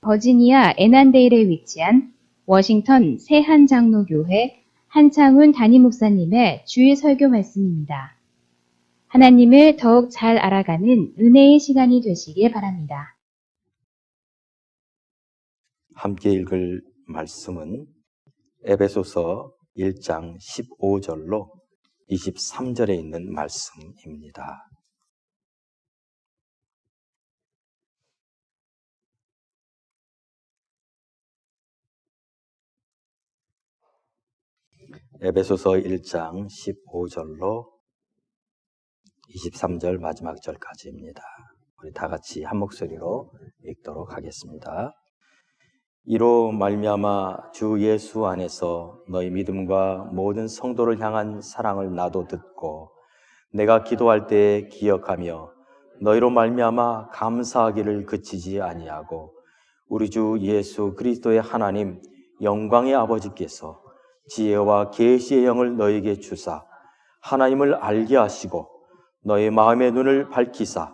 버지니아 애난데일에 위치한 워싱턴 새한장로교회 한창훈 담임 목사님의 주일 설교 말씀입니다. 하나님을 더욱 잘 알아가는 은혜의 시간이 되시길 바랍니다. 함께 읽을 말씀은 에베소서 1장 15절로 23절에 있는 말씀입니다. 에베소서 1장 15절로 23절 마지막 절까지입니다. 우리 다 같이 한 목소리로 읽도록 하겠습니다. 이로 말미암아 주 예수 안에서 너희 믿음과 모든 성도를 향한 사랑을 나도 듣고 내가 기도할 때에 기억하며 너희로 말미암아 감사하기를 그치지 아니하고 우리 주 예수 그리스도의 하나님 영광의 아버지께서 지혜와 계시의 영을 너희에게 주사 하나님을 알게 하시고 너희 마음의 눈을 밝히사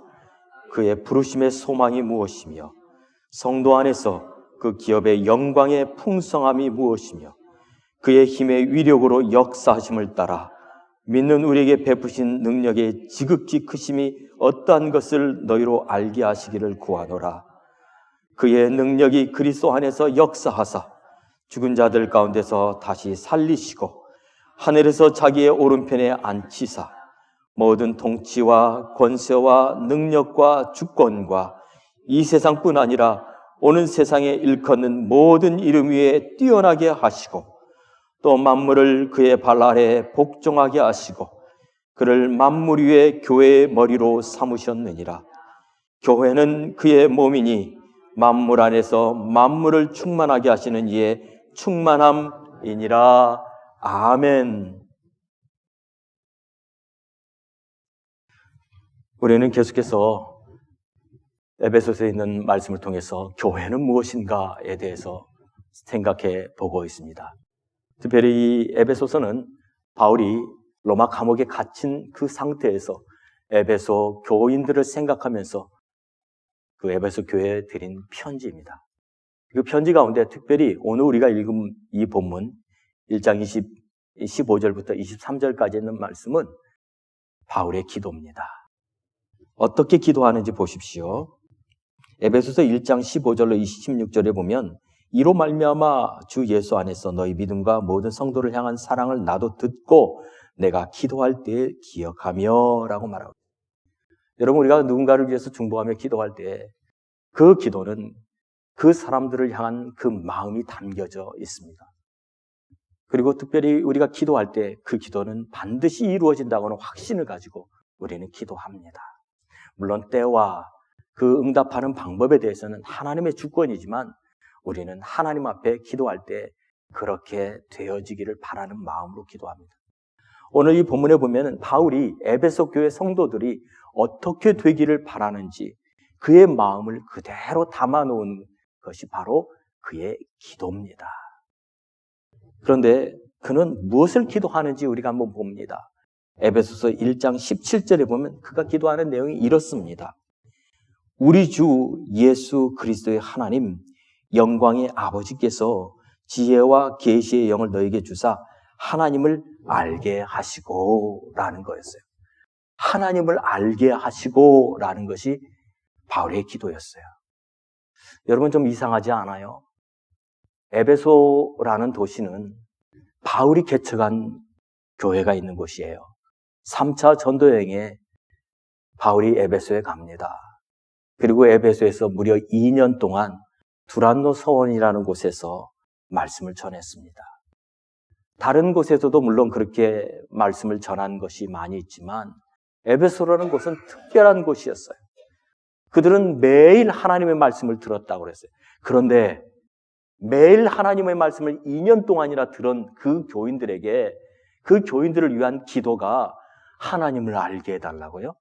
그의 부르심의 소망이 무엇이며 성도 안에서 그 기업의 영광의 풍성함이 무엇이며 그의 힘의 위력으로 역사하심을 따라 믿는 우리에게 베푸신 능력의 지극히 크심이 어떠한 것을 너희로 알게 하시기를 구하노라. 그의 능력이 그리스도 안에서 역사하사 죽은 자들 가운데서 다시 살리시고 하늘에서 자기의 오른편에 앉히사 모든 통치와 권세와 능력과 주권과 이 세상뿐 아니라 오는 세상에 일컫는 모든 이름 위에 뛰어나게 하시고 또 만물을 그의 발 아래 복종하게 하시고 그를 만물 위에 교회의 머리로 삼으셨느니라. 교회는 그의 몸이니 만물 안에서 만물을 충만하게 하시는 이의 충만함이니라. 아멘. 우리는 계속해서 에베소서에 있는 말씀을 통해서 교회는 무엇인가에 대해서 생각해 보고 있습니다. 특별히 이 에베소서는 바울이 로마 감옥에 갇힌 그 상태에서 에베소 교인들을 생각하면서 그 에베소 교회에 드린 편지입니다. 그 편지 가운데 특별히 오늘 우리가 읽은 이 본문 1장 15절부터 23절까지 있는 말씀은 바울의 기도입니다. 어떻게 기도하는지 보십시오. 에베소서 1장 15절로 26절에 보면 이로 말미암아 주 예수 안에서 너희 믿음과 모든 성도를 향한 사랑을 나도 듣고 내가 기도할 때에 기억하며 라고 말하고 있습니다. 여러분, 우리가 누군가를 위해서 중보하며 기도할 때 그 기도는 그 사람들을 향한 그 마음이 담겨져 있습니다. 그리고 특별히 우리가 기도할 때 그 기도는 반드시 이루어진다고는 확신을 가지고 우리는 기도합니다. 물론 때와 그 응답하는 방법에 대해서는 하나님의 주권이지만 우리는 하나님 앞에 기도할 때 그렇게 되어지기를 바라는 마음으로 기도합니다. 오늘 이 본문에 보면 바울이 에베소 교회 성도들이 어떻게 되기를 바라는지 그의 마음을 그대로 담아놓은 것이 바로 그의 기도입니다. 그런데 그는 무엇을 기도하는지 우리가 한번 봅니다. 에베소서 1장 17절에 보면 그가 기도하는 내용이 이렇습니다. 우리 주 예수 그리스도의 하나님 영광의 아버지께서 지혜와 계시의 영을 너에게 주사 하나님을 알게 하시고 라는 거였어요. 하나님을 알게 하시고 라는 것이 바울의 기도였어요. 여러분, 좀 이상하지 않아요? 에베소라는 도시는 바울이 개척한 교회가 있는 곳이에요. 3차 전도여행에 바울이 에베소에 갑니다. 그리고 에베소에서 무려 2년 동안 두란노 서원이라는 곳에서 말씀을 전했습니다. 다른 곳에서도 물론 그렇게 말씀을 전한 것이 많이 있지만 에베소라는 곳은 특별한 곳이었어요. 그들은 매일 하나님의 말씀을 들었다고 그랬어요. 그런데 매일 하나님의 말씀을 2년 동안이나 들은 그 교인들에게 그 교인들을 위한 기도가 하나님을 알게 해달라고요?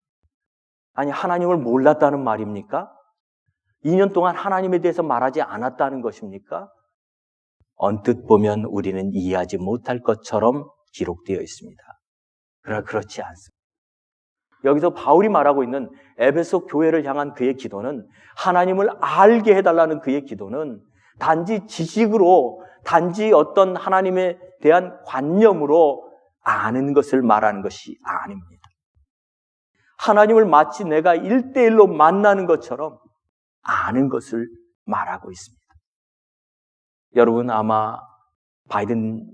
아니, 하나님을 몰랐다는 말입니까? 2년 동안 하나님에 대해서 말하지 않았다는 것입니까? 언뜻 보면 우리는 이해하지 못할 것처럼 기록되어 있습니다. 그러나 그렇지 않습니다. 여기서 바울이 말하고 있는 에베소 교회를 향한 그의 기도는, 하나님을 알게 해달라는 그의 기도는 단지 지식으로, 단지 어떤 하나님에 대한 관념으로 아는 것을 말하는 것이 아닙니다. 하나님을 마치 내가 1대1로 만나는 것처럼 아는 것을 말하고 있습니다. 여러분, 아마 바이든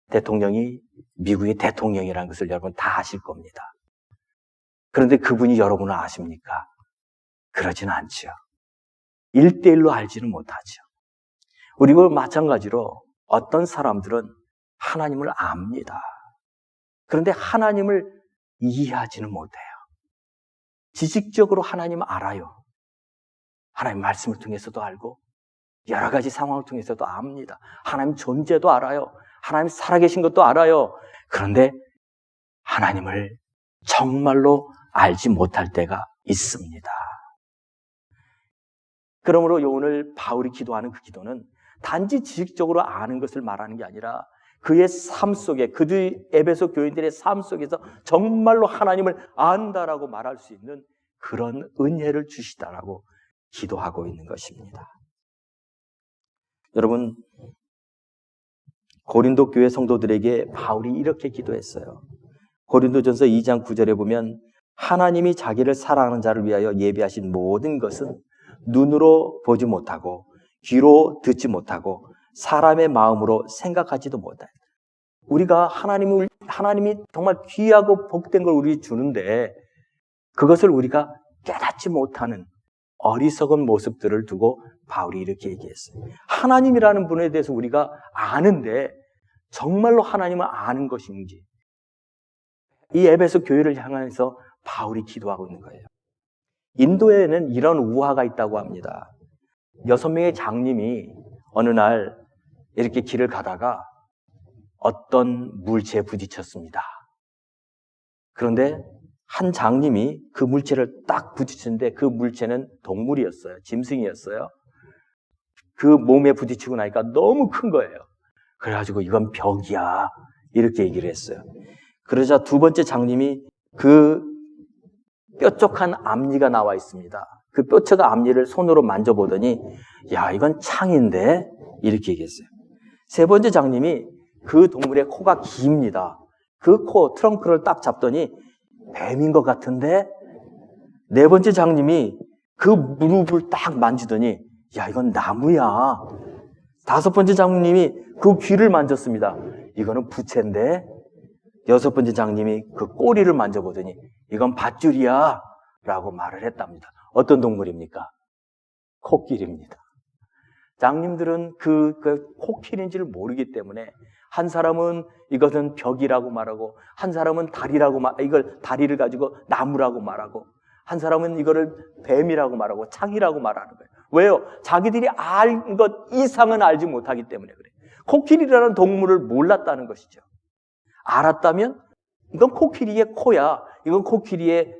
대통령이 미국의 대통령이라는 것을 여러분 다 아실 겁니다. 그런데 그분이 여러분을 아십니까? 그러지는 않죠. 1대1로 알지는 못하죠. 그리고 마찬가지로 어떤 사람들은 하나님을 압니다. 그런데 하나님을 이해하지는 못해요. 지식적으로 하나님을 알아요. 하나님 말씀을 통해서도 알고 여러 가지 상황을 통해서도 압니다. 하나님 존재도 알아요. 하나님 살아계신 것도 알아요. 그런데 하나님을 정말로 알지 못할 때가 있습니다. 그러므로 오늘 바울이 기도하는 그 기도는 단지 지식적으로 아는 것을 말하는 게 아니라 그의 삶 속에, 그들 에베소 교인들의 삶 속에서 정말로 하나님을 안다라고 말할 수 있는 그런 은혜를 주시다라고 기도하고 있는 것입니다. 여러분, 고린도 교회 성도들에게 바울이 이렇게 기도했어요. 고린도전서 2장 9절에 보면 하나님이 자기를 사랑하는 자를 위하여 예비하신 모든 것은 눈으로 보지 못하고 귀로 듣지 못하고 사람의 마음으로 생각하지도 못해요. 우리가 하나님이 정말 귀하고 복된 걸 우리 주는데 그것을 우리가 깨닫지 못하는 어리석은 모습들을 두고 바울이 이렇게 얘기했어요. 하나님이라는 분에 대해서 우리가 아는데 정말로 하나님을 아는 것인지, 이 에베소 교회를 향해서 바울이 기도하고 있는 거예요. 인도에는 이런 우화가 있다고 합니다. 6명의 장님이 어느 날 이렇게 길을 가다가 어떤 물체에 부딪혔습니다. 그런데 한 장님이 그 물체를 딱 부딪혔는데 그 물체는 동물이었어요. 짐승이었어요. 그 몸에 부딪히고 나니까 너무 큰 거예요. 그래가지고 이건 벽이야 이렇게 얘기를 했어요. 그러자 두 번째 장님이 그 뾰족한 앞니가 나와 있습니다. 그 뾰족한 앞니를 손으로 만져보더니 야, 이건 창인데 이렇게 얘기했어요. 세 번째 장님이 그 동물의 코가 깁니다. 그 코 트렁크를 딱 잡더니 뱀인 것 같은데, 네 번째 장님이 그 무릎을 딱 만지더니 야, 이건 나무야. 다섯 번째 장님이 그 귀를 만졌습니다. 이거는 부채인데, 여섯 번째 장님이 그 꼬리를 만져보더니 이건 밧줄이야 라고 말을 했답니다. 어떤 동물입니까? 코끼리입니다. 장님들은 그 코끼리인지를 모르기 때문에 한 사람은 이것은 벽이라고 말하고, 한 사람은 이걸 다리를 가지고 나무라고 말하고, 한 사람은 이거를 뱀이라고 말하고 창이라고 말하는 거예요. 왜요? 자기들이 알 것 이상은 알지 못하기 때문에 그래요. 코끼리라는 동물을 몰랐다는 것이죠. 알았다면 이건 코끼리의 코야, 이건 코끼리의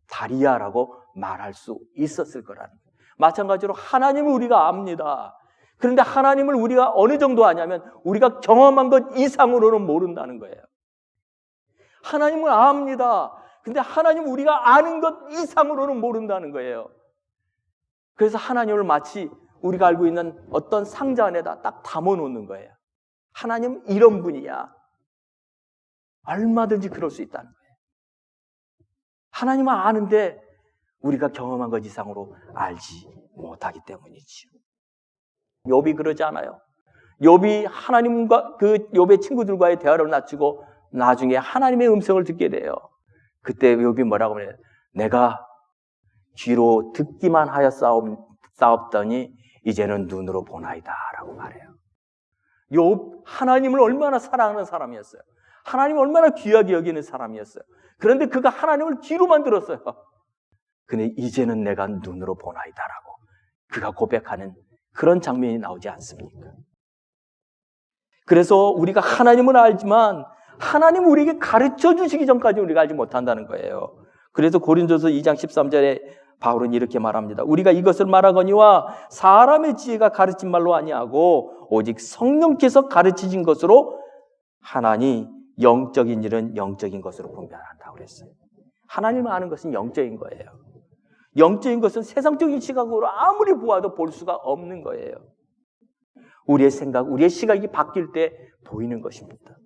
다리야라고 말할 수 있었을 거라는 거예요. 마찬가지로 하나님을 우리가 압니다. 그런데 하나님을 우리가 어느 정도 아냐면 우리가 경험한 것 이상으로는 모른다는 거예요. 하나님을 압니다. 근데 하나님을 우리가 아는 것 이상으로는 모른다는 거예요. 그래서 하나님을 마치 우리가 알고 있는 어떤 상자 안에다 딱 담아놓는 거예요. 하나님은 이런 분이야. 얼마든지 그럴 수 있다는 거예요. 하나님을 아는데 우리가 경험한 것 이상으로 알지 못하기 때문이지요. 욥이 그러지 않아요? 욥이 하나님과 그 욥의 친구들과의 대화를 마치고 나중에 하나님의 음성을 듣게 돼요. 그때 욥이 뭐라고 해요? 내가 귀로 듣기만 하여 싸웠더니 이제는 눈으로 보나이다 라고 말해요. 욥, 하나님을 얼마나 사랑하는 사람이었어요. 하나님을 얼마나 귀하게 여기는 사람이었어요. 그런데 그가 하나님을 귀로만 들었어요. 근데 이제는 내가 눈으로 보나이다 라고 그가 고백하는 그런 장면이 나오지 않습니까? 그래서 우리가 하나님을 알지만 하나님은 우리에게 가르쳐 주시기 전까지 우리가 알지 못한다는 거예요. 그래서 고린도서 2장 13절에 바울은 이렇게 말합니다. 우리가 이것을 말하거니와 사람의 지혜가 가르친 말로 아니하고 오직 성령께서 가르치신 것으로 하나니 영적인 일은 영적인 것으로 분별한다고 그랬어요. 하나님을 아는 것은 영적인 거예요. 영적인 것은 세상적인 시각으로 아무리 보아도 볼 수가 없는 거예요. 우리의 생각, 우리의 시각이 바뀔 때 보이는 것입니다.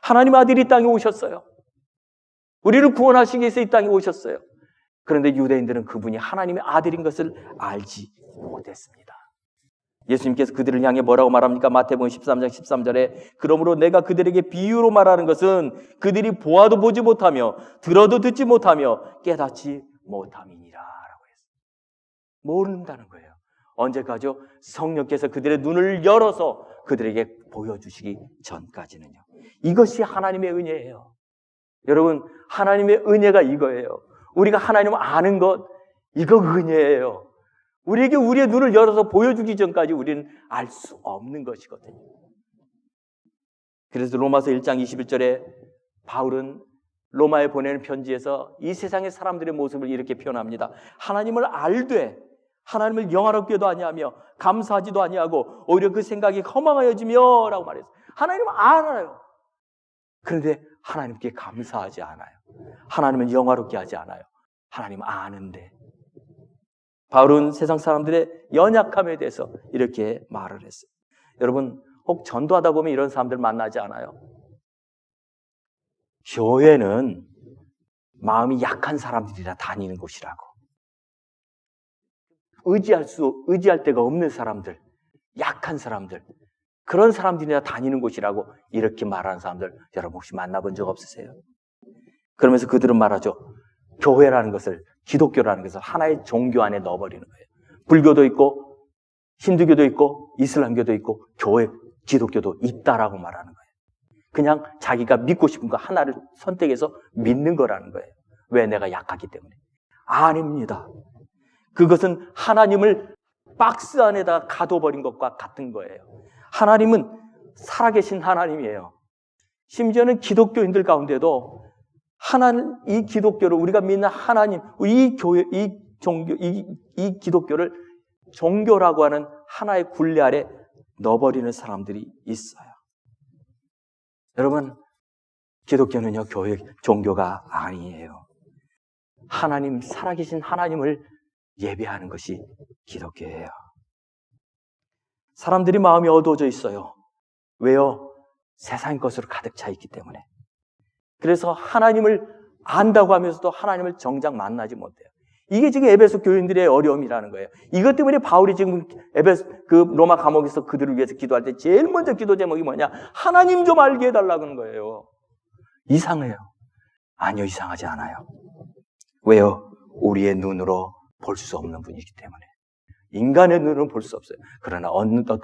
하나님 아들이 이 땅에 오셨어요. 우리를 구원하시기 위해서 이 땅에 오셨어요. 그런데 유대인들은 그분이 하나님의 아들인 것을 알지 못했습니다. 예수님께서 그들을 향해 뭐라고 말합니까? 마태복음 13장 13절에 그러므로 내가 그들에게 비유로 말하는 것은 그들이 보아도 보지 못하며 들어도 듣지 못하며 깨닫지 못함이니라 라고 했어요. 모른다는 거예요. 언제까지요? 성령께서 그들의 눈을 열어서 그들에게 보여주시기 전까지는요. 이것이 하나님의 은혜예요. 여러분, 하나님의 은혜가 이거예요. 우리가 하나님을 아는 것, 이거 은혜예요. 우리에게 우리의 눈을 열어서 보여주기 전까지 우리는 알 수 없는 것이거든요. 그래서 로마서 1장 21절에 바울은 로마에 보내는 편지에서 이 세상의 사람들의 모습을 이렇게 표현합니다. 하나님을 알되 하나님을 영화롭게도 아니하며 감사하지도 아니하고 오히려 그 생각이 허망하여지며 라고 말했어요. 하나님을 알아요. 그런데 하나님께 감사하지 않아요. 하나님을 영화롭게 하지 않아요. 하나님을 아는데. 바울은 세상 사람들의 연약함에 대해서 이렇게 말을 했어요. 여러분, 혹 전도하다 보면 이런 사람들 만나지 않아요? 교회는 마음이 약한 사람들이라 다니는 곳이라고. 의지할 데가 없는 사람들, 약한 사람들, 그런 사람들이나 다니는 곳이라고 이렇게 말하는 사람들 여러분 혹시 만나본 적 없으세요? 그러면서 그들은 말하죠. 교회라는 것을, 기독교라는 것을 하나의 종교 안에 넣어버리는 거예요. 불교도 있고 힌두교도 있고 이슬람교도 있고 교회, 기독교도 있다라고 말하는 거예요. 그냥 자기가 믿고 싶은 거 하나를 선택해서 믿는 거라는 거예요. 왜? 내가 약하기 때문에. 아닙니다. 그것은 하나님을 박스 안에다 가둬버린 것과 같은 거예요. 하나님은 살아계신 하나님이에요. 심지어는 기독교인들 가운데도 하나님, 이 기독교를 우리가 믿는 하나님, 이 교회, 이 종교, 이 기독교를 종교라고 하는 하나의 굴레 아래 넣어버리는 사람들이 있어요. 여러분, 기독교는요, 교회, 종교가 아니에요. 하나님, 살아계신 하나님을 예배하는 것이 기독교예요. 사람들이 마음이 어두워져 있어요. 왜요? 세상 것으로 가득 차 있기 때문에. 그래서 하나님을 안다고 하면서도 하나님을 정작 만나지 못해요. 이게 지금 에베소 교인들의 어려움이라는 거예요. 이것 때문에 바울이 지금 로마 감옥에서 그들을 위해서 기도할 때 제일 먼저 기도 제목이 뭐냐? 하나님 좀 알게 해달라고 하는 거예요. 이상해요. 아니요, 이상하지 않아요. 왜요? 우리의 눈으로 볼 수 없는 분이기 때문에. 인간의 눈으로는 볼 수 없어요. 그러나 어떤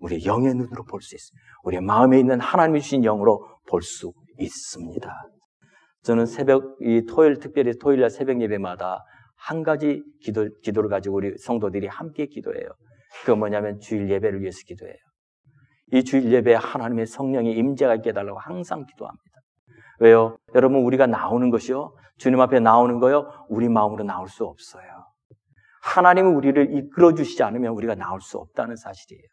우리의 영의 눈으로 볼 수 있어요. 우리의 마음에 있는 하나님이 주신 영으로 볼 수 있습니다. 저는 특별히 토요일날 새벽 예배마다 한 가지 기도를 가지고 우리 성도들이 함께 기도해요. 그건 뭐냐면 주일 예배를 위해서 기도해요. 이 주일 예배에 하나님의 성령의 임재가 있게 해달라고 항상 기도합니다. 왜요? 여러분, 우리가 나오는 것이요, 주님 앞에 나오는 거요, 우리 마음으로 나올 수 없어요. 하나님은 우리를 이끌어 주시지 않으면 우리가 나올 수 없다는 사실이에요.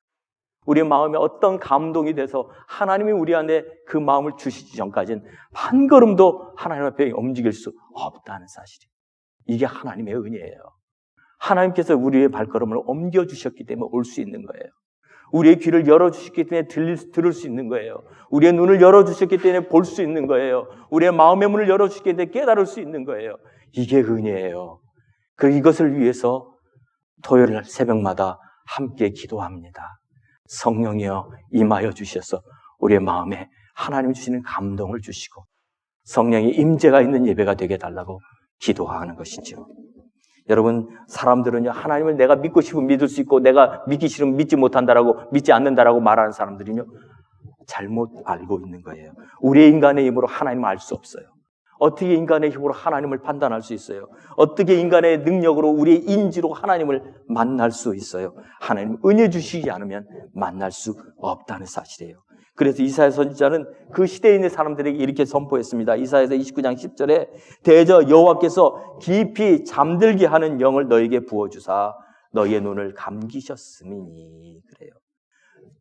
우리의 마음에 어떤 감동이 돼서 하나님이 우리 안에 그 마음을 주시기 전까지는 한 걸음도 하나님 앞에 움직일 수 없다는 사실이에요. 이게 하나님의 은혜예요. 하나님께서 우리의 발걸음을 옮겨주셨기 때문에 올 수 있는 거예요. 우리의 귀를 열어주셨기 때문에 들을 수 있는 거예요. 우리의 눈을 열어주셨기 때문에 볼 수 있는 거예요. 우리의 마음의 문을 열어주셨기 때문에 깨달을 수 있는 거예요. 이게 은혜예요. 그리고 이것을 위해서 토요일 날 새벽마다 함께 기도합니다. 성령이여 임하여 주셔서 우리의 마음에 하나님 주시는 감동을 주시고 성령의 임재가 있는 예배가 되게 해달라고 기도하는 것이죠. 여러분, 사람들은요, 하나님을 내가 믿고 싶으면 믿을 수 있고 내가 믿기 싫으면 믿지 못한다라고, 믿지 않는다라고 말하는 사람들은요, 잘못 알고 있는 거예요. 우리의 인간의 힘으로 하나님을 알 수 없어요. 어떻게 인간의 힘으로 하나님을 판단할 수 있어요? 어떻게 인간의 능력으로 우리의 인지로 하나님을 만날 수 있어요? 하나님 은혜 주시지 않으면 만날 수 없다는 사실이에요. 그래서 이사야 선지자는 그 시대에 있는 사람들에게 이렇게 선포했습니다. 이사야서 29장 10절에 대저 여호와께서 깊이 잠들게 하는 영을 너에게 부어주사 너희의 눈을 감기셨음이니. 그래요.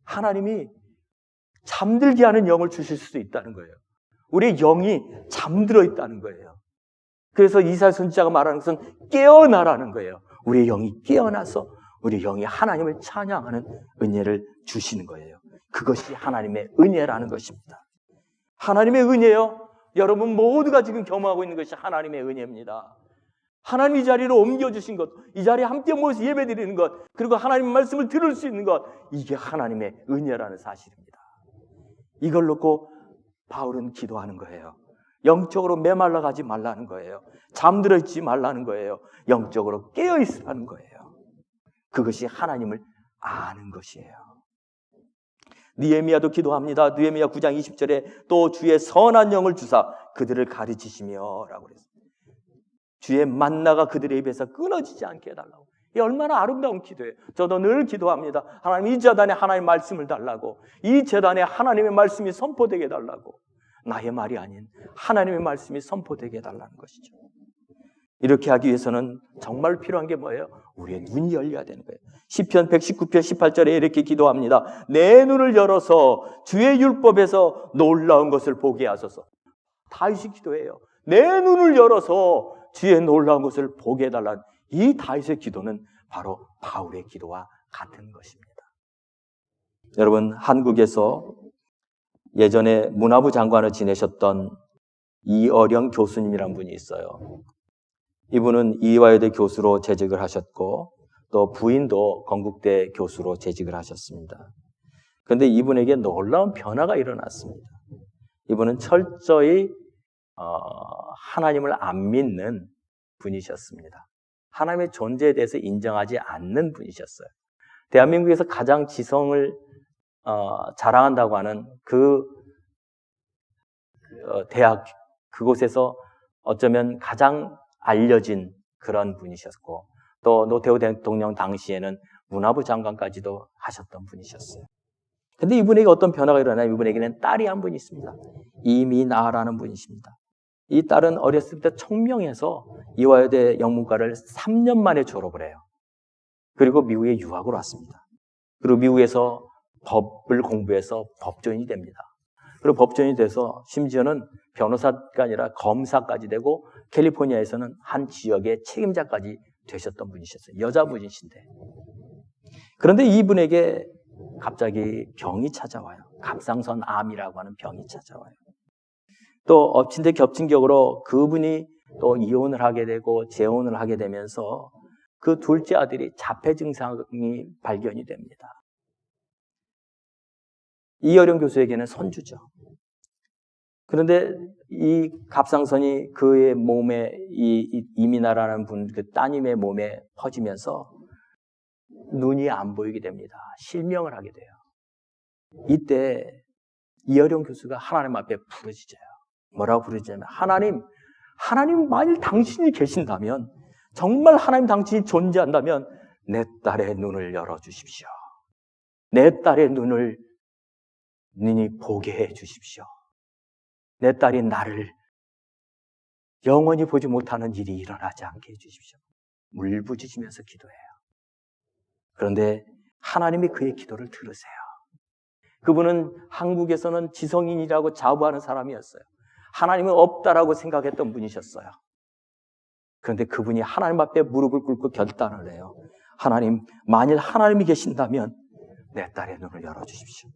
하나님이 잠들게 하는 영을 주실 수도 있다는 거예요. 우리의 영이 잠들어 있다는 거예요. 그래서 이사야 선지자가 말하는 것은 깨어나라는 거예요. 우리의 영이 깨어나서 우리의 영이 하나님을 찬양하는 은혜를 주시는 거예요. 그것이 하나님의 은혜라는 것입니다. 하나님의 은혜요. 여러분 모두가 지금 경험하고 있는 것이 하나님의 은혜입니다. 하나님 이 자리로 옮겨주신 것, 이 자리에 함께 모여서 예배드리는 것, 그리고 하나님 말씀을 들을 수 있는 것, 이게 하나님의 은혜라는 사실입니다. 이걸 놓고 바울은 기도하는 거예요. 영적으로 메말라 가지 말라는 거예요. 잠들어 있지 말라는 거예요. 영적으로 깨어 있으라는 거예요. 그것이 하나님을 아는 것이에요. 느헤미야도 기도합니다. 느헤미야 9장 20절에 또 주의 선한 영을 주사 그들을 가르치시며 라고 그랬습니다. 주의 만나가 그들의 입에서 끊어지지 않게 해달라고. 이 얼마나 아름다운 기도예요. 저도 늘 기도합니다. 하나님 이 제단에 하나님의 말씀을 달라고. 이 제단에 하나님의 말씀이 선포되게 해달라고. 나의 말이 아닌 하나님의 말씀이 선포되게 해달라는 것이죠. 이렇게 하기 위해서는 정말 필요한 게 뭐예요? 우리의 눈이 열려야 되는 거예요. 시편 119편 18절에 이렇게 기도합니다. 내 눈을 열어서 주의 율법에서 놀라운 것을 보게 하소서. 다윗이 기도해요. 내 눈을 열어서 주의 놀라운 것을 보게 해달라는 이 다윗의 기도는 바로 바울의 기도와 같은 것입니다. 여러분, 한국에서 예전에 문화부 장관을 지내셨던 이어령 교수님이란 분이 있어요. 이분은 이화여대 교수로 재직을 하셨고 또 부인도 건국대 교수로 재직을 하셨습니다. 그런데 이분에게 놀라운 변화가 일어났습니다. 이분은 철저히 하나님을 안 믿는 분이셨습니다. 하나님의 존재에 대해서 인정하지 않는 분이셨어요. 대한민국에서 가장 지성을 자랑한다고 하는 그 대학, 그곳에서 어쩌면 가장 알려진 그런 분이셨고 또 노태우 대통령 당시에는 문화부 장관까지도 하셨던 분이셨어요. 근데 이분에게 어떤 변화가 일어나요? 이분에게는 딸이 한 분 있습니다. 이민아라는 분이십니다. 이 딸은 어렸을 때 청명해서 이화여대 영문과를 3년 만에 졸업을 해요. 그리고 미국에 유학을 왔습니다. 그리고 미국에서 법을 공부해서 법조인이 됩니다. 그리고 법조인이 돼서 심지어는 변호사가 아니라 검사까지 되고 캘리포니아에서는 한 지역의 책임자까지 되셨던 분이셨어요. 여자분이신데. 그런데 이분에게 갑자기 병이 찾아와요. 갑상선암이라고 하는 병이 찾아와요. 또 엎친 데 겹친 격으로 그분이 또 이혼을 하게 되고 재혼을 하게 되면서 그 둘째 아들이 자폐 증상이 발견이 됩니다. 이어령 교수에게는 손주죠. 그런데 이 갑상선이 그의 몸에 이 이민아라는 분, 그 따님의 몸에 퍼지면서 눈이 안 보이게 됩니다. 실명을 하게 돼요. 이때 이어령 교수가 하나님 앞에 부르짖어요. 뭐라고 부르짖냐면 하나님 만일 당신이 계신다면 정말 하나님 당신이 존재한다면 내 딸의 눈을 열어주십시오. 내 딸의 눈을 보게 해주십시오. 내 딸이 나를 영원히 보지 못하는 일이 일어나지 않게 해주십시오. 울부짖으면서 기도해요. 그런데 하나님이 그의 기도를 들으세요. 그분은 한국에서는 지성인이라고 자부하는 사람이었어요. 하나님은 없다라고 생각했던 분이셨어요. 그런데 그분이 하나님 앞에 무릎을 꿇고 결단을 해요. 하나님, 만일 하나님이 계신다면 내 딸의 눈을 열어주십시오.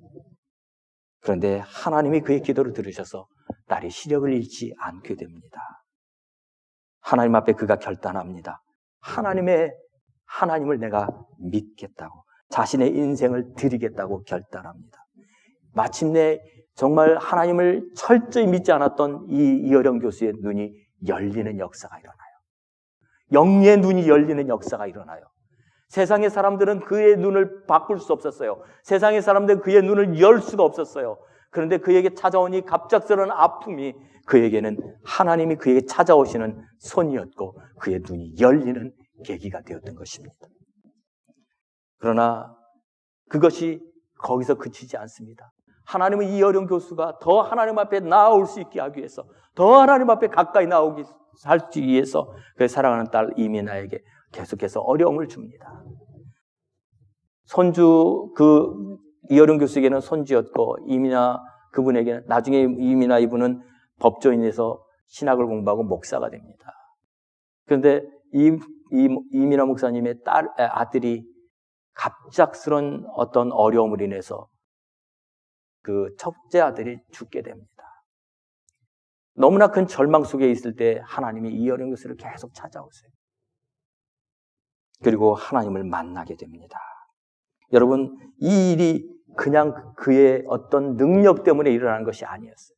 그런데 하나님이 그의 기도를 들으셔서 딸이 시력을 잃지 않게 됩니다. 하나님 앞에 그가 결단합니다. 하나님을 내가 믿겠다고, 자신의 인생을 드리겠다고 결단합니다. 마침내 정말 하나님을 철저히 믿지 않았던 이 이어령 교수의 눈이 열리는 역사가 일어나요. 영의 눈이 열리는 역사가 일어나요. 세상의 사람들은 그의 눈을 바꿀 수 없었어요. 세상의 사람들은 그의 눈을 열 수가 없었어요. 그런데 그에게 찾아온 이 갑작스러운 아픔이 그에게는 하나님이 그에게 찾아오시는 손이었고 그의 눈이 열리는 계기가 되었던 것입니다. 그러나 그것이 거기서 그치지 않습니다. 하나님은 이어령 교수가 더 하나님 앞에 나아올 수 있게 하기 위해서, 더 하나님 앞에 가까이 나오기 살기 위해서 그의 사랑하는 딸 이민아에게 계속해서 어려움을 줍니다. 손주 그 이어령 교수에게는 손주였고 이민아 그분에게는 나중에 이민아 이분은 법조인에서 신학을 공부하고 목사가 됩니다. 그런데 이민아 목사님의 아들이 갑작스런 어떤 어려움을 인해서 그 첫째 아들이 죽게 됩니다. 너무나 큰 절망 속에 있을 때 하나님이 이어령 교수를 계속 찾아오세요. 그리고 하나님을 만나게 됩니다. 여러분, 이 일이 그냥 그의 어떤 능력 때문에 일어난 것이 아니었어요.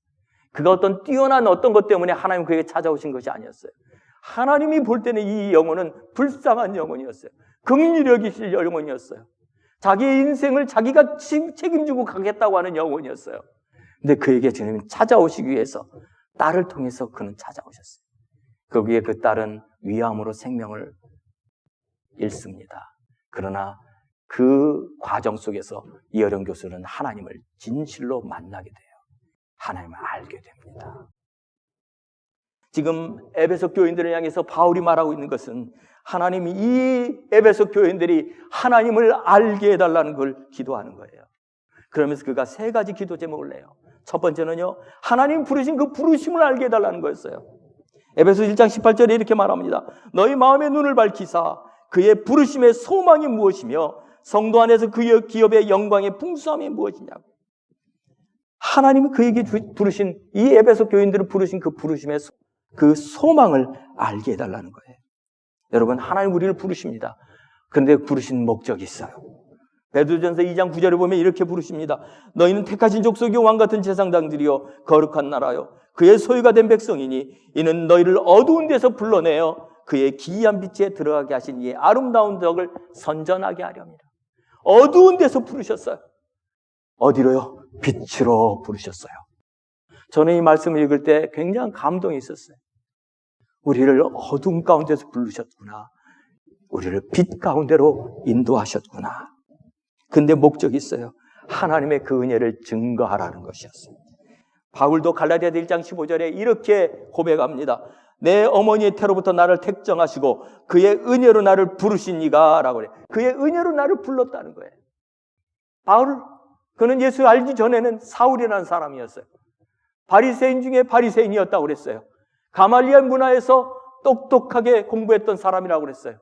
그가 어떤 뛰어난 어떤 것 때문에 하나님 그에게 찾아오신 것이 아니었어요. 하나님이 볼 때는 이 영혼은 불쌍한 영혼이었어요. 긍휼력이실 영혼이었어요. 자기의 인생을 자기가 책임지고 가겠다고 하는 영혼이었어요. 근데 그에게 주님이 찾아오시기 위해서 딸을 통해서 그는 찾아오셨어요. 거기에 그 딸은 위암으로 생명을 잃습니다. 그러나 그 과정 속에서 이어령 교수는 하나님을 진실로 만나게 돼요. 하나님을 알게 됩니다. 지금 에베소 교인들을 향해서 바울이 말하고 있는 것은 하나님이 이 에베소 교인들이 하나님을 알게 해달라는 걸 기도하는 거예요. 그러면서 그가 세 가지 기도 제목을 내요. 첫 번째는요, 하나님 부르신 그 부르심을 알게 해달라는 거였어요. 에베소 1장 18절에 이렇게 말합니다. 너희 마음의 눈을 밝히사 그의 부르심의 소망이 무엇이며 성도 안에서 그의 기업의 영광의 풍성함이 무엇이냐고. 하나님이 그에게 부르신, 이 에베소 교인들을 부르신 그 부르심의 그 소망을 알게 해달라는 거예요. 여러분, 하나님 우리를 부르십니다. 그런데 부르신 목적이 있어요. 베드로전서 2장 9절에 보면 이렇게 부르십니다. 너희는 택하신 족속이요 왕같은 제사장들이요 거룩한 나라요 그의 소유가 된 백성이니 이는 너희를 어두운 데서 불러내어 그의 기이한 빛에 들어가게 하신 이의 아름다운 덕을 선전하게 하렵니다. 어두운 데서 부르셨어요. 어디로요? 빛으로 부르셨어요. 저는 이 말씀을 읽을 때 굉장한 감동이 있었어요. 우리를 어둠 가운데서 부르셨구나. 우리를 빛 가운데로 인도하셨구나. 근데 목적이 있어요. 하나님의 그 은혜를 증거하라는 것이었어요. 바울도 갈라디아서 1장 15절에 이렇게 고백합니다. 내 어머니의 태로부터 나를 택정하시고 그의 은혜로 나를 부르신 이가 라고 그래요. 그의 은혜로 나를 불렀다는 거예요. 바울, 그는 예수 알기 전에는 사울이라는 사람이었어요. 바리새인 중에 바리새인이었다고 그랬어요. 가말리엘 문화에서 똑똑하게 공부했던 사람이라고 그랬어요.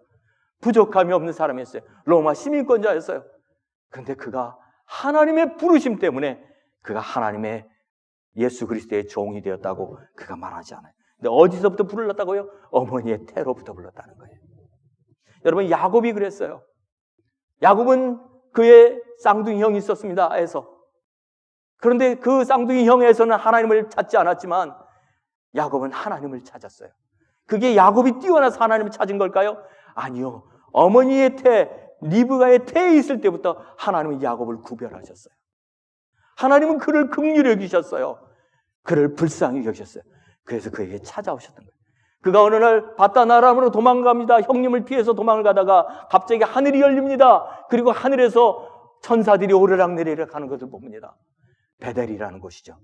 부족함이 없는 사람이었어요. 로마 시민권자였어요. 그런데 그가 하나님의 부르심 때문에 그가 하나님의 예수 그리스도의 종이 되었다고 그가 말하지 않아요. 근데 어디서부터 불렀다고요? 어머니의 태로부터 불렀다는 거예요. 여러분, 야곱이 그랬어요. 야곱은 그의 쌍둥이 형이 있었습니다. 에서. 그런데 그 쌍둥이 형에서는 하나님을 찾지 않았지만 야곱은 하나님을 찾았어요. 그게 야곱이 뛰어나서 하나님을 찾은 걸까요? 아니요. 어머니의 태, 리브가의 태에 있을 때부터 하나님은 야곱을 구별하셨어요. 하나님은 그를 긍휼히 여기셨어요. 그를 불쌍히 여기셨어요. 그래서 그에게 찾아오셨던 거예요. 그가 어느 날 바단 아람으로 도망갑니다. 형님을 피해서 도망을 가다가 갑자기 하늘이 열립니다. 그리고 하늘에서 천사들이 오르락내리락 하는 것을 봅니다. 베델이라는 곳이죠.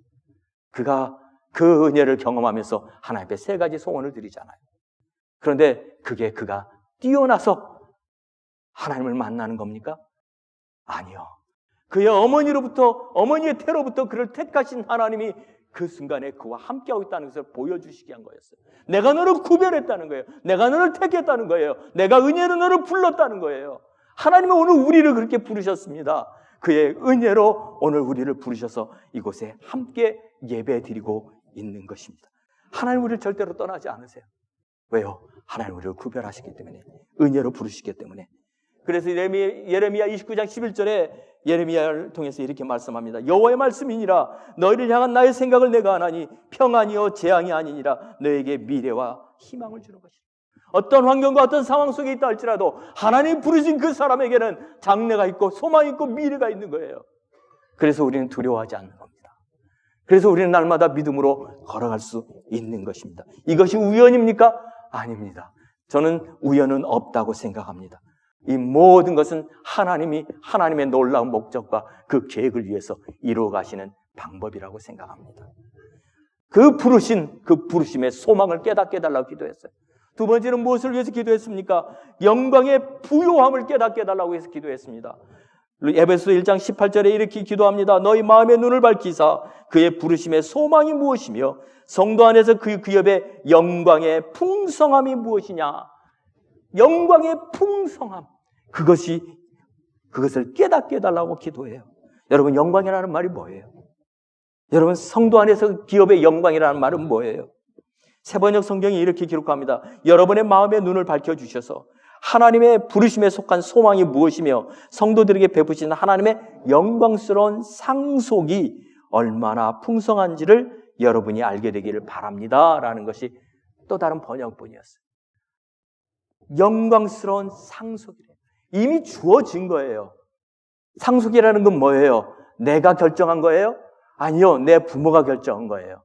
그가 그 은혜를 경험하면서 하나님 앞에 세 가지 소원을 드리잖아요. 그런데 그게 그가 뛰어나서 하나님을 만나는 겁니까? 아니요. 그의 어머니의 태로부터 그를 택하신 하나님이 그 순간에 그와 함께하고 있다는 것을 보여주시게 한 거였어요. 내가 너를 구별했다는 거예요. 내가 너를 택했다는 거예요. 내가 은혜로 너를 불렀다는 거예요. 하나님은 오늘 우리를 그렇게 부르셨습니다. 그의 은혜로 오늘 우리를 부르셔서 이곳에 함께 예배드리고 있는 것입니다. 하나님 우리를 절대로 떠나지 않으세요. 왜요? 하나님 우리를 구별하시기 때문에, 은혜로 부르시기 때문에. 그래서 예레미야 29장 11절에 예레미야를 통해서 이렇게 말씀합니다. 여호와의 말씀이니라 너희를 향한 나의 생각을 내가 아나니 평안이요 재앙이 아니니라 너에게 미래와 희망을 주는 것이라. 어떤 환경과 어떤 상황 속에 있다 할지라도 하나님 부르신 그 사람에게는 장래가 있고 소망이 있고 미래가 있는 거예요. 그래서 우리는 두려워하지 않는 겁니다. 그래서 우리는 날마다 믿음으로 걸어갈 수 있는 것입니다. 이것이 우연입니까? 아닙니다. 저는 우연은 없다고 생각합니다. 이 모든 것은 하나님의 놀라운 목적과 그 계획을 위해서 이루어 가시는 방법이라고 생각합니다. 그 부르심의 소망을 깨닫게 해달라고 기도했어요. 두 번째는 무엇을 위해서 기도했습니까? 영광의 부요함을 깨닫게 해달라고 해서 기도했습니다. 에베소 1장 18절에 이렇게 기도합니다. 너희 마음의 눈을 밝히사 그의 부르심의 소망이 무엇이며 성도 안에서 그 기업의 영광의 풍성함이 무엇이냐. 영광의 풍성함. 그것을 깨닫게 해달라고 기도해요. 여러분, 영광이라는 말이 뭐예요? 여러분, 성도 안에서 기업의 영광이라는 말은 뭐예요? 세번역 성경이 이렇게 기록합니다. 여러분의 마음의 눈을 밝혀주셔서 하나님의 부르심에 속한 소망이 무엇이며 성도들에게 베푸신 하나님의 영광스러운 상속이 얼마나 풍성한지를 여러분이 알게 되기를 바랍니다. 라는 것이 또 다른 번역본이었어요. 영광스러운 상속이래요. 이미 주어진 거예요. 상속이라는 건 뭐예요? 내가 결정한 거예요? 아니요, 내 부모가 결정한 거예요.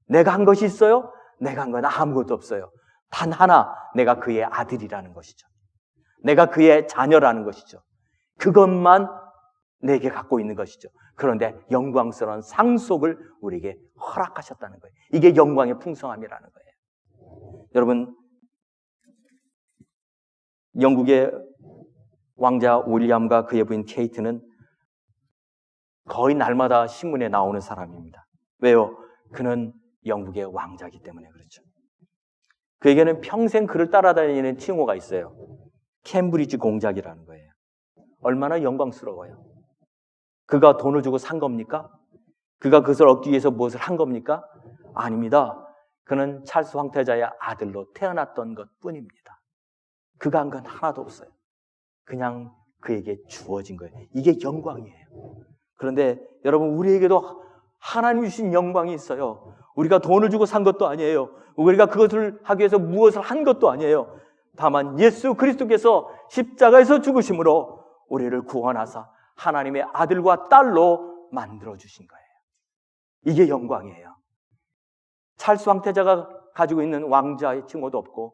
내가 한 것이 있어요? 내가 한 건 아무것도 없어요. 단 하나, 내가 그의 아들이라는 것이죠. 내가 그의 자녀라는 것이죠. 그것만 내게 갖고 있는 것이죠. 그런데 영광스러운 상속을 우리에게 허락하셨다는 거예요. 이게 영광의 풍성함이라는 거예요. 여러분, 영국의 왕자 윌리엄과 그의 부인 케이트는 거의 날마다 신문에 나오는 사람입니다. 왜요? 그는 영국의 왕자이기 때문에 그렇죠. 그에게는 평생 그를 따라다니는 칭호가 있어요. 캠브리지 공작이라는 거예요. 얼마나 영광스러워요. 그가 돈을 주고 산 겁니까? 그가 그것을 얻기 위해서 무엇을 한 겁니까? 아닙니다. 그는 찰스 황태자의 아들로 태어났던 것뿐입니다. 그가 한 건 하나도 없어요. 그냥 그에게 주어진 거예요. 이게 영광이에요. 그런데 여러분, 우리에게도 하나님 주신 영광이 있어요. 우리가 돈을 주고 산 것도 아니에요. 우리가 그것을 하기 위해서 무엇을 한 것도 아니에요. 다만 예수 그리스도께서 십자가에서 죽으심으로 우리를 구원하사 하나님의 아들과 딸로 만들어주신 거예요. 이게 영광이에요. 찰스 황태자가 가지고 있는 왕자의 칭호도 없고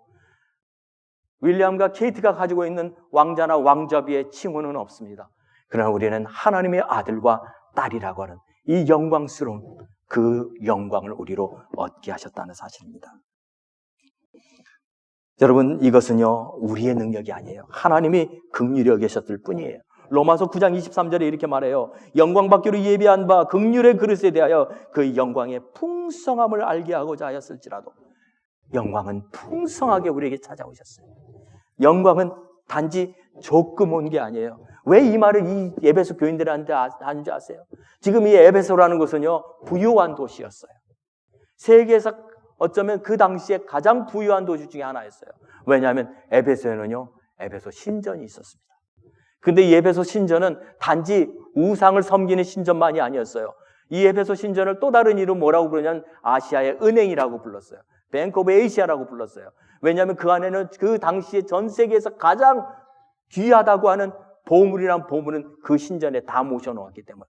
윌리엄과 케이트가 가지고 있는 왕자나 왕자비의 칭호는 없습니다. 그러나 우리는 하나님의 아들과 딸이라고 하는 이 영광스러운 그 영광을 우리로 얻게 하셨다는 사실입니다. 여러분, 이것은요, 우리의 능력이 아니에요. 하나님이 긍휼히 여기셨을 뿐이에요. 로마서 9장 23절에 이렇게 말해요. 영광 받기로 예비한 바 긍휼의 그릇에 대하여 그 영광의 풍성함을 알게 하고자 하였을지라도 영광은 풍성하게 우리에게 찾아오셨어요. 영광은 단지 조금 온 게 아니에요. 왜 이 말을 이 에베소 교인들한테 하는지 아세요? 지금 이 에베소라는 곳은요, 부유한 도시였어요. 세계에서 어쩌면 그 당시에 가장 부유한 도시 중에 하나였어요. 왜냐하면 에베소에는요, 에베소 신전이 있었습니다. 근데 이 에베소 신전은 단지 우상을 섬기는 신전만이 아니었어요. 이 에베소 신전을 또 다른 이름 뭐라고 부르냐면 아시아의 은행이라고 불렀어요. 뱅크 오브 에이시아라고 불렀어요. 왜냐하면 그 안에는 그 당시에 전 세계에서 가장 귀하다고 하는 보물이란 보물은 그 신전에 다 모셔놓았기 때문에.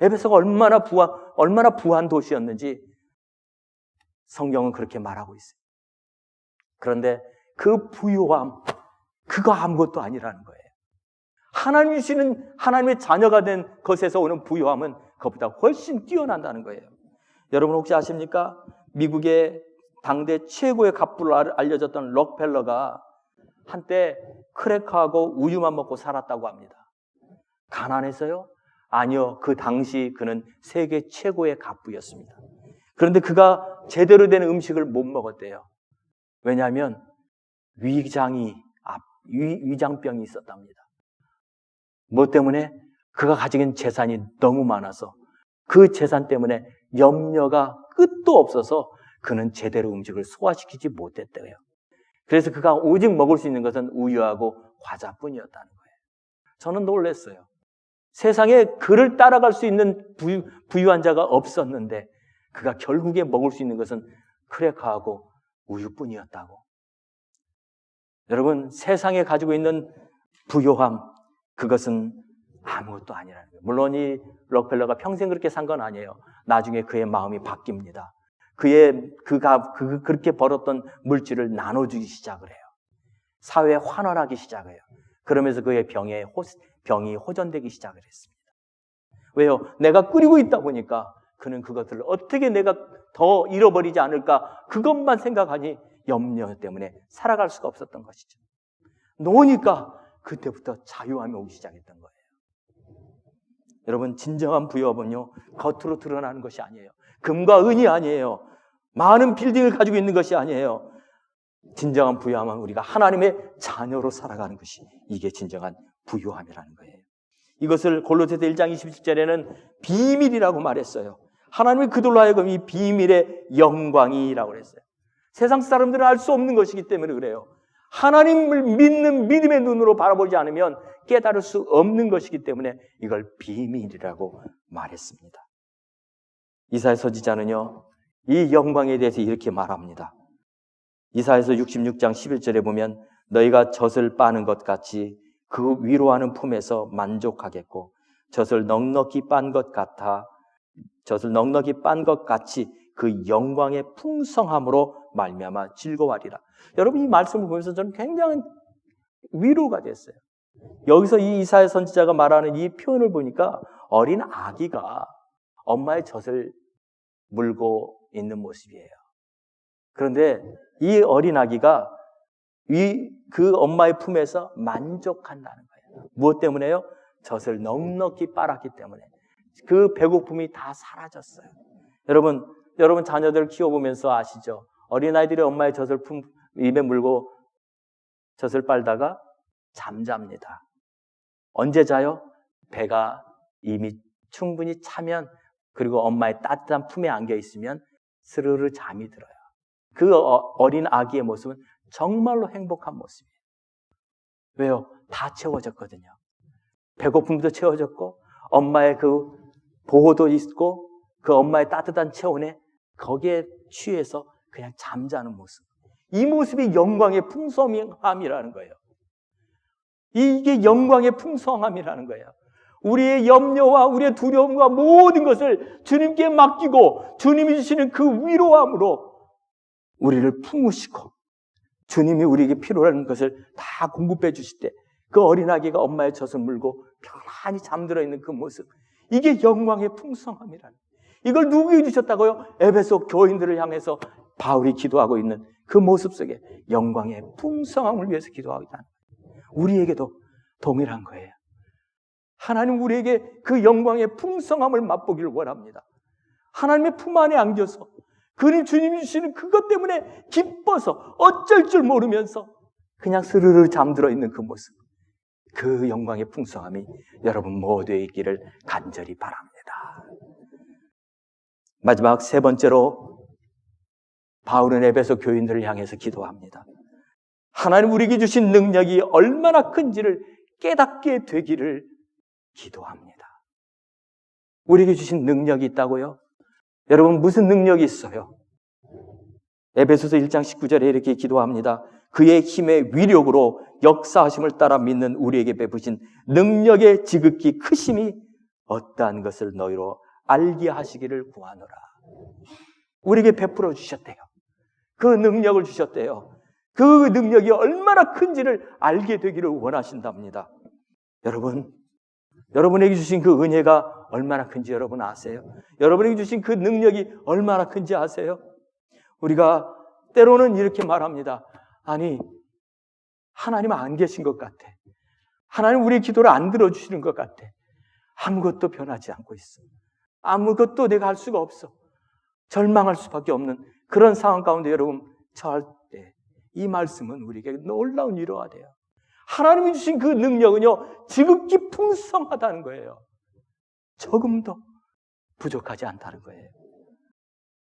에베소가 얼마나 부한 도시였는지 성경은 그렇게 말하고 있어요. 그런데 그 부유함, 그거 아무것도 아니라는 거예요. 하나님 주시는 하나님의 자녀가 된 것에서 오는 부유함은 그것보다 훨씬 뛰어난다는 거예요. 여러분 혹시 아십니까? 미국의 당대 최고의 갑부로 알려졌던 록펠러가 한때 크래커하고 우유만 먹고 살았다고 합니다. 가난해서요? 아니요. 그 당시 그는 세계 최고의 갑부였습니다. 그런데 그가 제대로 된 음식을 못 먹었대요. 왜냐하면 위장병이 있었답니다. 뭐 때문에? 그가 가지고 있는 재산이 너무 많아서 그 재산 때문에 염려가 끝도 없어서 그는 제대로 음식을 소화시키지 못했대요. 그래서 그가 오직 먹을 수 있는 것은 우유하고 과자뿐이었다는 거예요. 저는 놀랐어요. 세상에 그를 따라갈 수 있는 부유한 자가 없었는데 그가 결국에 먹을 수 있는 것은 크래커하고 우유뿐이었다고. 여러분, 세상에 가지고 있는 부요함, 그것은 아무것도 아니라는 거예요. 물론 이 록펠러가 평생 그렇게 산 건 아니에요. 나중에 그의 마음이 바뀝니다. 그렇게 벌었던 물질을 나눠주기 시작을 해요. 사회에 환원하기 시작을 해요. 그러면서 그의 병이 호전되기 시작을 했습니다. 왜요? 내가 끓이고 있다 보니까 그는 그것들을 어떻게 내가 더 잃어버리지 않을까 그것만 생각하니 염려 때문에 살아갈 수가 없었던 것이죠. 놓으니까 그때부터 자유함이 오기 시작했던 거예요. 여러분, 진정한 부유함은요, 겉으로 드러나는 것이 아니에요. 금과 은이 아니에요. 많은 빌딩을 가지고 있는 것이 아니에요. 진정한 부유함은 우리가 하나님의 자녀로 살아가는 것이, 이게 진정한 부유함이라는 거예요. 이것을 골로새서 1장 27절에는 비밀이라고 말했어요. 하나님이 그들로 하여금 이 비밀의 영광이라고 그랬어요. 세상 사람들은 알 수 없는 것이기 때문에 그래요. 하나님을 믿는 믿음의 눈으로 바라보지 않으면 깨달을 수 없는 것이기 때문에 이걸 비밀이라고 말했습니다. 이사야 선지자는요, 이 영광에 대해서 이렇게 말합니다. 이사야서 66장 11절에 보면 너희가 젖을 빠는 것 같이 그 위로하는 품에서 만족하겠고 젖을 넉넉히 빤 것 같이 그 영광의 풍성함으로 말미암아 즐거워하리라. 여러분, 이 말씀을 보면서 저는 굉장히 위로가 됐어요. 여기서 이 이사야 선지자가 말하는 이 표현을 보니까 어린 아기가 엄마의 젖을 물고 있는 모습이에요. 그런데 이 어린 아기가 그 엄마의 품에서 만족한다는 거예요. 무엇 때문에요? 젖을 넉넉히 빨았기 때문에. 그 배고픔이 다 사라졌어요. 여러분 자녀들 키워보면서 아시죠? 어린아이들이 엄마의 젖을 입에 물고 젖을 빨다가 잠잡니다. 언제 자요? 배가 이미 충분히 차면, 그리고 엄마의 따뜻한 품에 안겨 있으면 스르르 잠이 들어요. 그 어린 아기의 모습은 정말로 행복한 모습이에요. 왜요? 다 채워졌거든요. 배고픔도 채워졌고 엄마의 그 보호도 있고 그 엄마의 따뜻한 체온에 거기에 취해서 그냥 잠자는 모습. 이 모습이 영광의 풍성함이라는 거예요. 이게 영광의 풍성함이라는 거예요. 우리의 염려와 우리의 두려움과 모든 것을 주님께 맡기고 주님이 주시는 그 위로함으로 우리를 품으시고 주님이 우리에게 필요한 것을 다 공급해 주실 때 그 어린아기가 엄마의 젖을 물고 편안히 잠들어 있는 그 모습, 이게 영광의 풍성함이라는 거예요. 이걸 누구에게 주셨다고요? 에베소 교인들을 향해서 바울이 기도하고 있는 그 모습 속에 영광의 풍성함을 위해서 기도하고 있다는 거예요. 우리에게도 동일한 거예요. 하나님 우리에게 그 영광의 풍성함을 맛보기를 원합니다. 하나님의 품 안에 안겨서 주님이 주시는 그것 때문에 기뻐서 어쩔 줄 모르면서 그냥 스르르 잠들어 있는 그 모습, 그 영광의 풍성함이 여러분 모두에 있기를 간절히 바랍니다. 마지막 세 번째로 바울은 에베소 교인들을 향해서 기도합니다. 하나님 우리에게 주신 능력이 얼마나 큰지를 깨닫게 되기를 기도합니다. 우리에게 주신 능력이 있다고요? 여러분, 무슨 능력이 있어요? 에베소서 1장 19절에 이렇게 기도합니다. 그의 힘의 위력으로 역사하심을 따라 믿는 우리에게 베푸신 능력의 지극히 크심이 어떠한 것을 너희로 알게 하시기를 구하노라. 우리에게 베풀어 주셨대요. 그 능력을 주셨대요. 그 능력이 얼마나 큰지를 알게 되기를 원하신답니다. 여러분에게 주신 그 은혜가 얼마나 큰지 여러분 아세요? 여러분에게 주신 그 능력이 얼마나 큰지 아세요? 우리가 때로는 이렇게 말합니다. 아니, 하나님 안 계신 것 같아. 하나님 우리의 기도를 안 들어주시는 것 같아. 아무것도 변하지 않고 있어. 아무것도 내가 할 수가 없어. 절망할 수밖에 없는 그런 상황 가운데 여러분 처할 때 이 말씀은 우리에게 놀라운 위로가 돼요. 하나님이 주신 그 능력은요, 지극히 풍성하다는 거예요. 조금도 부족하지 않다는 거예요.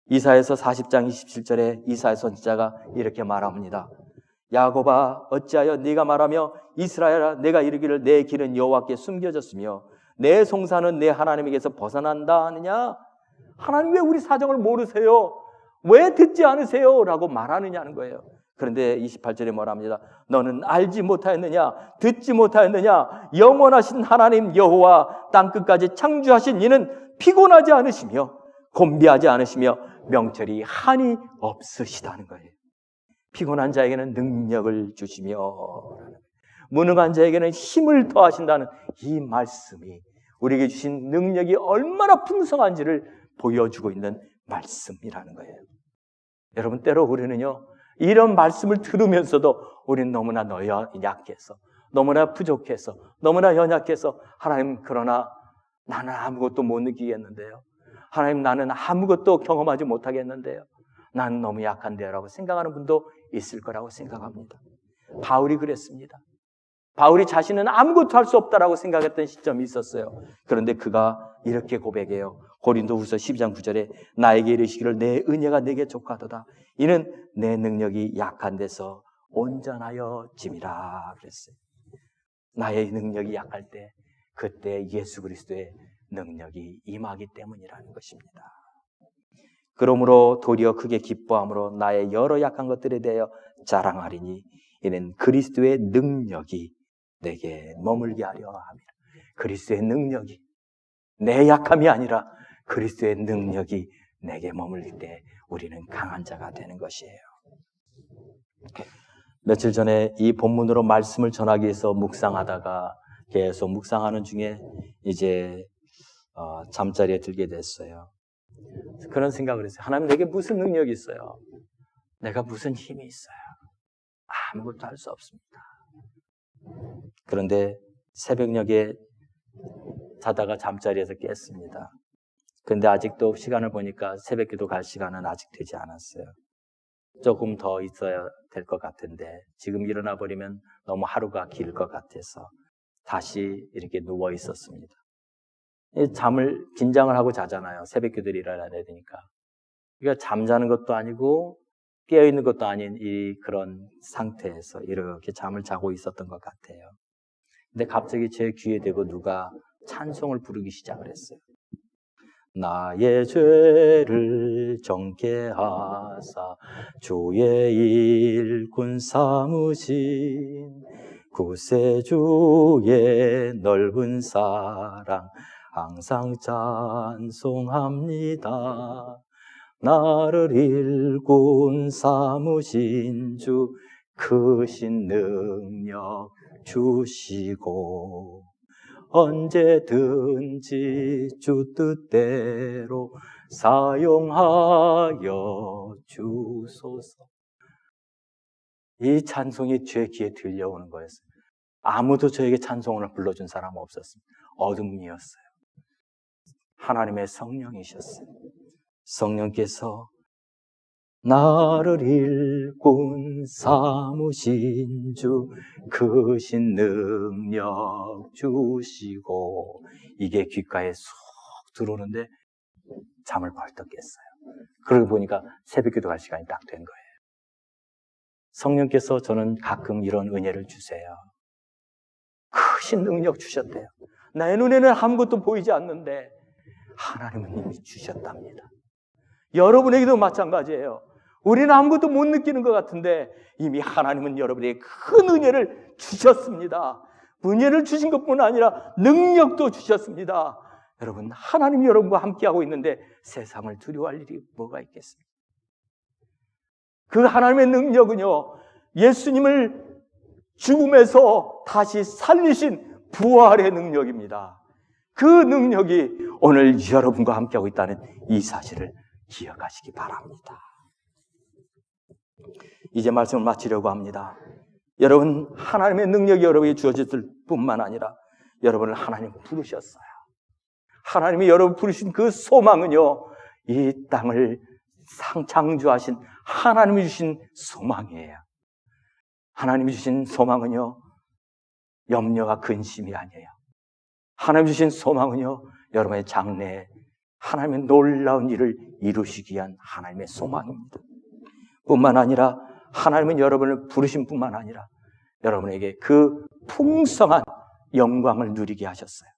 이사야서 40장 27절에 이사야 선지자가 이렇게 말합니다. 야곱아, 어찌하여 네가 말하며 이스라엘아, 내가 이르기를 내 길은 여호와께 숨겨졌으며 내 송사는 내 하나님에게서 벗어난다 하느냐? 하나님 왜 우리 사정을 모르세요? 왜 듣지 않으세요? 라고 말하느냐는 거예요. 그런데 28절에 뭐랍니다. 너는 알지 못하였느냐? 듣지 못하였느냐? 영원하신 하나님 여호와 땅끝까지 창조하신 이는 피곤하지 않으시며 곤비하지 않으시며 명철이 한이 없으시다는 거예요. 피곤한 자에게는 능력을 주시며 무능한 자에게는 힘을 더하신다는 이 말씀이 우리에게 주신 능력이 얼마나 풍성한지를 보여주고 있는 말씀이라는 거예요. 여러분, 때로 우리는요, 이런 말씀을 들으면서도 우리는 너무나 약해서 너무나 부족해서, 너무나 연약해서 하나님, 그러나 나는 아무것도 못 느끼겠는데요. 하나님, 나는 아무것도 경험하지 못하겠는데요. 나는 너무 약한데요 라고 생각하는 분도 있을 거라고 생각합니다. 바울이 그랬습니다. 바울이 자신은 아무것도 할 수 없다라고 생각했던 시점이 있었어요. 그런데 그가 이렇게 고백해요. 고린도후서 12장 9절에 나에게 이르시기를 내 은혜가 내게 족하도다. 이는 내 능력이 약한 데서 온전하여 짐이라 그랬어요. 나의 능력이 약할 때 그때 예수 그리스도의 능력이 임하기 때문이라는 것입니다. 그러므로 도리어 크게 기뻐함으로 나의 여러 약한 것들에 대하여 자랑하리니 이는 그리스도의 능력이 내게 머물게 하려 함이라. 그리스도의 능력이, 내 약함이 아니라 그리스도의 능력이 내게 머물릴 때 우리는 강한 자가 되는 것이에요. 며칠 전에 이 본문으로 말씀을 전하기 위해서 묵상하다가 계속 묵상하는 중에 이제 잠자리에 들게 됐어요. 그런 생각을 했어요. 하나님, 내게 무슨 능력이 있어요? 내가 무슨 힘이 있어요? 아무것도 할 수 없습니다. 그런데 새벽녘에 자다가 잠자리에서 깼습니다. 그런데 아직도 시간을 보니까 새벽기도 갈 시간은 아직 되지 않았어요. 조금 더 있어야 될 것 같은데 지금 일어나 버리면 너무 하루가 길 것 같아서 다시 이렇게 누워 있었습니다. 잠을 긴장을 하고 자잖아요. 새벽기도를 일어나야 되니까. 그러니까 잠자는 것도 아니고 깨어있는 것도 아닌 이 그런 상태에서 이렇게 잠을 자고 있었던 것 같아요. 근데 갑자기 제 귀에 대고 누가 찬송을 부르기 시작을 했어요. 나의 죄를 정케 하사 주의 일꾼 삼으신 구세주의 넓은 사랑 항상 찬송합니다. 나를 일꾼 삼으신 주 크신 능력 주시고 언제든지 주 뜻대로 사용하여 주소서. 이 찬송이 제 귀에 들려오는 거였어요. 아무도 저에게 찬송을 불러준 사람 없었습니다. 어둠이었어요. 하나님의 성령이셨어요. 성령께서 나를 일꾼 삼으신 주 크신 능력 주시고, 이게 귓가에 쏙 들어오는데 잠을 벌떡 깼어요. 그러고 보니까 새벽기도 갈 시간이 딱 된 거예요. 성령께서 저는 가끔 이런 은혜를 주세요. 크신 능력 주셨대요. 내 눈에는 아무것도 보이지 않는데 하나님은 이미 주셨답니다. 여러분에게도 마찬가지예요. 우리는 아무것도 못 느끼는 것 같은데 이미 하나님은 여러분에게 큰 은혜를 주셨습니다. 은혜를 주신 것뿐 아니라 능력도 주셨습니다. 여러분, 하나님이 여러분과 함께하고 있는데 세상을 두려워할 일이 뭐가 있겠습니까? 그 하나님의 능력은요, 예수님을 죽음에서 다시 살리신 부활의 능력입니다. 그 능력이 오늘 여러분과 함께하고 있다는 이 사실을 기억하시기 바랍니다. 이제 말씀을 마치려고 합니다. 여러분, 하나님의 능력이 여러분에게 주어졌을 뿐만 아니라 여러분을 하나님 부르셨어요. 하나님이 여러분 부르신 그 소망은요, 이 땅을 창조하신 하나님이 주신 소망이에요. 하나님이 주신 소망은요, 염려와 근심이 아니에요. 하나님이 주신 소망은요, 여러분의 장래에 하나님의 놀라운 일을 이루시기 위한 하나님의 소망입니다. 뿐만 아니라 하나님은 여러분을 부르신 뿐만 아니라 여러분에게 그 풍성한 영광을 누리게 하셨어요.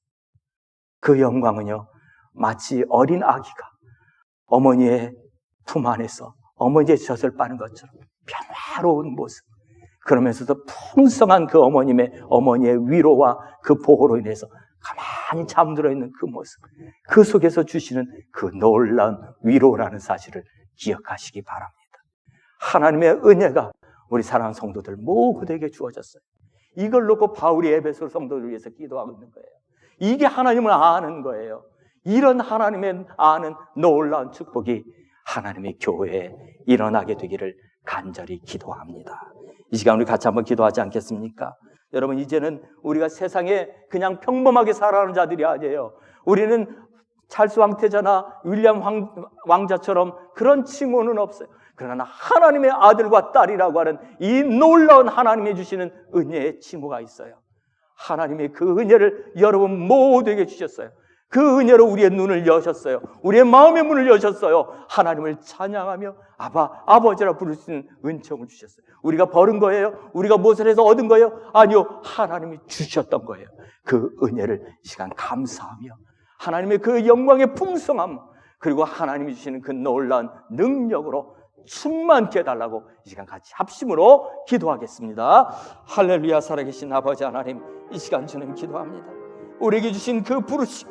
그 영광은요, 마치 어린 아기가 어머니의 품 안에서 어머니의 젖을 빠는 것처럼 평화로운 모습, 그러면서도 풍성한 그 어머니의 위로와 그 보호로 인해서 가만히 잠들어 있는 그 모습, 그 속에서 주시는 그 놀라운 위로라는 사실을 기억하시기 바랍니다. 하나님의 은혜가 우리 사랑하는 성도들 모두에게 주어졌어요. 이걸 놓고 바울이 에베소 성도들 위해서 기도하고 있는 거예요. 이게 하나님을 아는 거예요. 이런 하나님의 아는 놀라운 축복이 하나님의 교회에 일어나게 되기를 간절히 기도합니다. 이 시간 우리 같이 한번 기도하지 않겠습니까? 여러분, 이제는 우리가 세상에 그냥 평범하게 살아가는 자들이 아니에요. 우리는 찰스 황태자나 윌리엄 왕자처럼 그런 칭호는 없어요. 그러나 하나님의 아들과 딸이라고 하는 이 놀라운 하나님이 주시는 은혜의 칭호가 있어요. 하나님의 그 은혜를 여러분 모두에게 주셨어요. 그 은혜로 우리의 눈을 여셨어요. 우리의 마음의 문을 여셨어요. 하나님을 찬양하며 아버지라 부를 수 있는 은총을 주셨어요. 우리가 벌은 거예요? 우리가 무엇을 해서 얻은 거예요? 아니요, 하나님이 주셨던 거예요. 그 은혜를 이 시간 감사하며 하나님의 그 영광의 풍성함, 그리고 하나님이 주시는 그 놀라운 능력으로 충만케 해달라고 이 시간 같이 합심으로 기도하겠습니다. 할렐루야. 살아계신 아버지 하나님, 이 시간 주님 기도합니다. 우리에게 주신 그 부르심,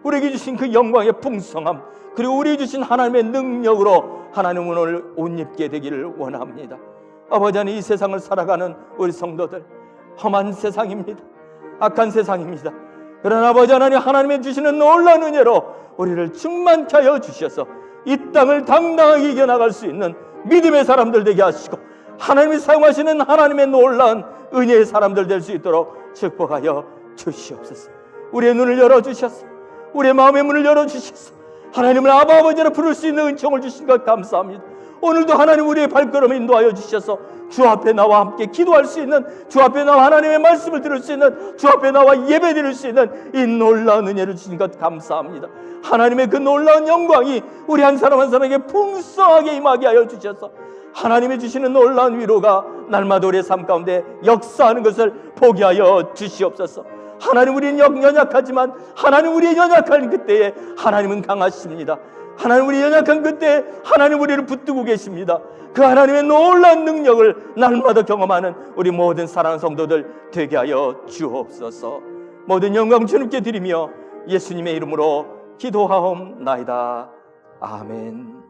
우리에게 주신 그 영광의 풍성함, 그리고 우리에게 주신 하나님의 능력으로 하나님 오늘 옷 입게 되기를 원합니다. 아버지 하나님, 이 세상을 살아가는 우리 성도들, 험한 세상입니다. 악한 세상입니다. 그러나 아버지 하나님, 하나님의 주시는 놀라운 은혜로 우리를 충만케 하여 주셔서 이 땅을 당당하게 이겨나갈 수 있는 믿음의 사람들 되게 하시고, 하나님이 사용하시는 하나님의 놀라운 은혜의 사람들 될 수 있도록 축복하여 주시옵소서. 우리의 눈을 열어주셔서, 우리의 마음의 문을 열어주셔서 하나님을 아버지라 부를 수 있는 은총을 주신 것 감사합니다. 오늘도 하나님 우리의 발걸음을 인도하여 주셔서 주 앞에 나와 함께 기도할 수 있는, 주 앞에 나와 하나님의 말씀을 들을 수 있는, 주 앞에 나와 예배 드릴 수 있는 이 놀라운 은혜를 주신 것 감사합니다. 하나님의 그 놀라운 영광이 우리 한 사람 한 사람에게 풍성하게 임하게 하여 주셔서 하나님이 주시는 놀라운 위로가 날마다 우리의 삶 가운데 역사하는 것을 보게 하여 주시옵소서. 하나님, 우리는 연약하지만 하나님 우리의 연약한 그때에 하나님은 강하십니다. 하나님 우리 연약한 그때 하나님 우리를 붙들고 계십니다. 그 하나님의 놀라운 능력을 날마다 경험하는 우리 모든 사랑하는 성도들 되게 하여 주옵소서. 모든 영광 주님께 드리며 예수님의 이름으로 기도하옵나이다. 아멘.